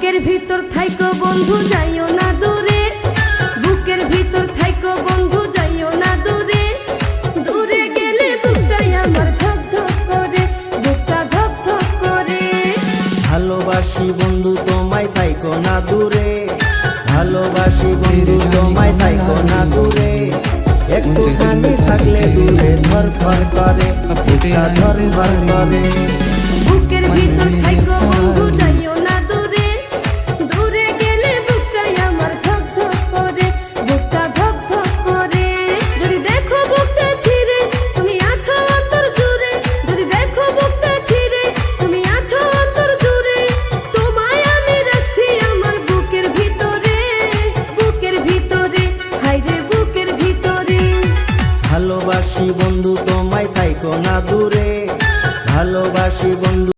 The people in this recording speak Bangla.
বুকের ভিতর থাইকো বন্ধু যাইও না দূরে, বুকের ভিতর থাইকো বন্ধু যাইও না দূরে, দূরে গেলে বুকটাই আমার ধক ধক করে, বুকটা ধক ধক করে। ভালোবাসি বন্ধু তোমায় থাইকো না দূরে, ভালোবাসি বন্ধু তোমায় থাইকো না দূরে, একটুখানি থাকলে দূরে ধর ধর করে, বুকটা ধর ধর করে।